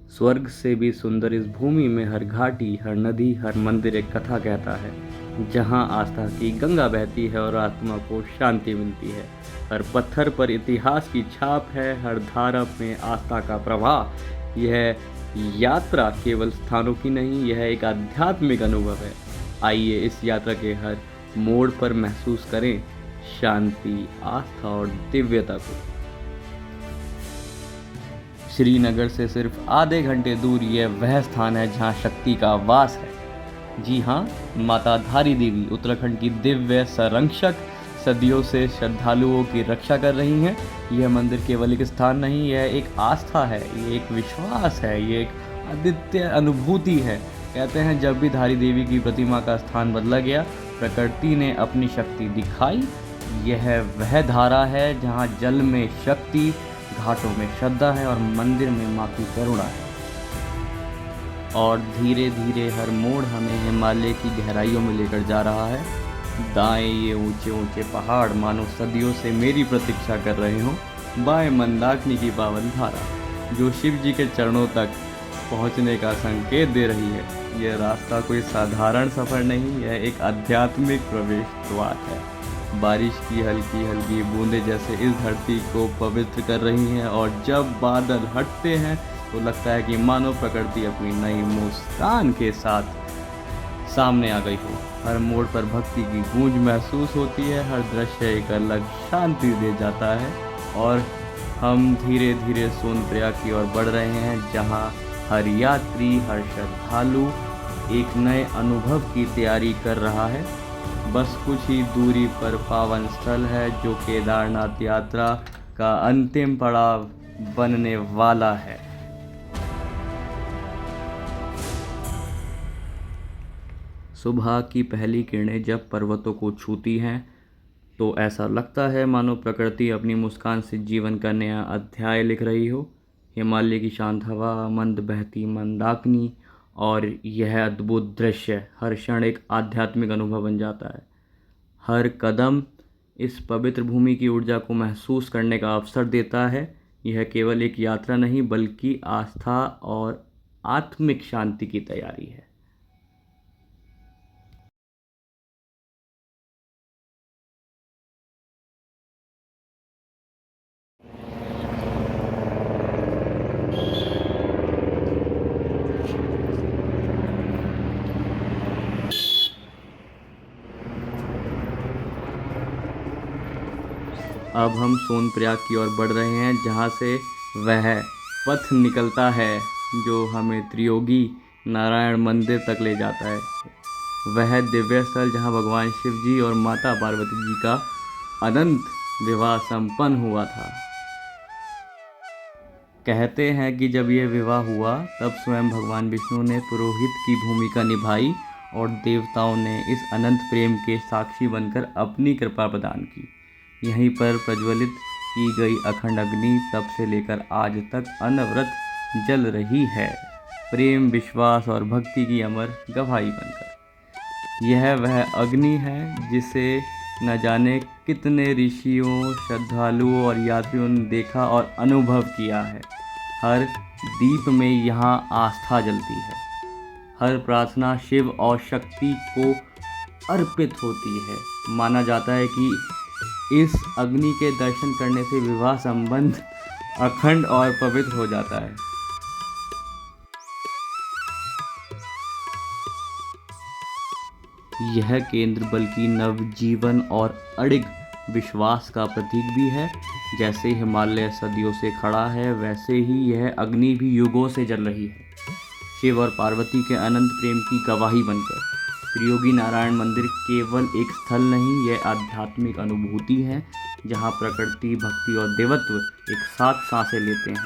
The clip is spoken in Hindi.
स्वर्ग से भी सुंदर इस भूमि में हर घाटी, हर नदी, हर मंदिर एक कथा कहता है। जहाँ आस्था की गंगा बहती है और आत्मा को शांति मिलती है। हर पत्थर पर इतिहास की छाप है, हर धारा में आस्था का प्रवाह। यह यात्रा केवल स्थानों की नहीं, यह एक आध्यात्मिक अनुभव है। आइए इस यात्रा के हर मोड़ पर महसूस करें शांति, आस्था और दिव्यता को। श्रीनगर से सिर्फ आधे घंटे दूर यह वह स्थान है जहां शक्ति का वास है। जी हाँ, माता धारी देवी उत्तराखंड की दिव्य संरक्षक सदियों से श्रद्धालुओं की रक्षा कर रही हैं। यह मंदिर केवल एक स्थान नहीं, यह एक आस्था है, ये एक विश्वास है, ये एक अद्वितीय अनुभूति है। कहते हैं जब भी धारी देवी की प्रतिमा का स्थान बदला गया, प्रकृति ने अपनी शक्ति दिखाई। यह वह धारा है जहाँ जल में शक्ति, घाटों में श्रद्धा है और मंदिर में माँ की करुणा है। और धीरे धीरे हर मोड़ हमें हिमालय की गहराइयों में लेकर जा रहा है। दाएं ये ऊंचे ऊंचे पहाड़ मानो सदियों से मेरी प्रतीक्षा कर रहे हों। बाएं मंदाकिनी की पावन धारा जो शिव जी के चरणों तक पहुंचने का संकेत दे रही है। यह रास्ता कोई साधारण सफ़र नहीं, यह एक आध्यात्मिक प्रवेश द्वार है। बारिश की हल्की हल्की बूंदें जैसे इस धरती को पवित्र कर रही हैं और जब बादल हटते हैं तो लगता है कि मानो प्रकृति अपनी नई मुस्कान के साथ सामने आ गई हो। हर मोड़ पर भक्ति की गूंज महसूस होती है, हर दृश्य एक अलग शांति दे जाता है। और हम धीरे धीरे सोनप्रयाग की ओर बढ़ रहे हैं, जहाँ हर यात्री, हर श्रद्धालु एक नए अनुभव की तैयारी कर रहा है। बस कुछ ही दूरी पर पावन स्थल है जो केदारनाथ यात्रा का अंतिम पड़ाव बनने वाला है। सुबह की पहली किरणें जब पर्वतों को छूती हैं तो ऐसा लगता है मानो प्रकृति अपनी मुस्कान से जीवन का नया अध्याय लिख रही हो। हिमालय की शांत हवा, मंद बहती मंदाकिनी और यह अद्भुत दृश्य हर क्षण एक आध्यात्मिक अनुभव बन जाता है। हर कदम इस पवित्र भूमि की ऊर्जा को महसूस करने का अवसर देता है। यह केवल एक यात्रा नहीं बल्कि आस्था और आत्मिक शांति की तैयारी है। अब हम सोनप्रयाग की ओर बढ़ रहे हैं, जहाँ से वह पथ निकलता है जो हमें त्रियोगी नारायण मंदिर तक ले जाता है। वह दिव्य स्थल जहाँ भगवान शिव जी और माता पार्वती जी का अनंत विवाह संपन्न हुआ था। कहते हैं कि जब यह विवाह हुआ तब स्वयं भगवान विष्णु ने पुरोहित की भूमिका निभाई और देवताओं ने इस अनंत प्रेम के साक्षी बनकर अपनी कृपा प्रदान की। यहीं पर प्रज्वलित की गई अखंड अग्नि तब से लेकर आज तक अनवरत जल रही है, प्रेम, विश्वास और भक्ति की अमर गवाही बनकर। यह वह अग्नि है जिसे न जाने कितने ऋषियों, श्रद्धालुओं और यात्रियों ने देखा और अनुभव किया है। हर दीप में यहाँ आस्था जलती है, हर प्रार्थना शिव और शक्ति को अर्पित होती है। माना जाता है कि इस अग्नि के दर्शन करने से विवाह संबंध अखंड और पवित्र हो जाता है। यह केंद्र बल्कि नवजीवन और अडिग विश्वास का प्रतीक भी है। जैसे हिमालय सदियों से खड़ा है, वैसे ही यह अग्नि भी युगों से जल रही है, शिव और पार्वती के अनंत प्रेम की गवाही बनकर। त्रियोगी नारायण मंदिर केवल एक स्थल नहीं, यह आध्यात्मिक अनुभूति है जहाँ प्रकृति, भक्ति और देवत्व एक साथ सांसें लेते हैं।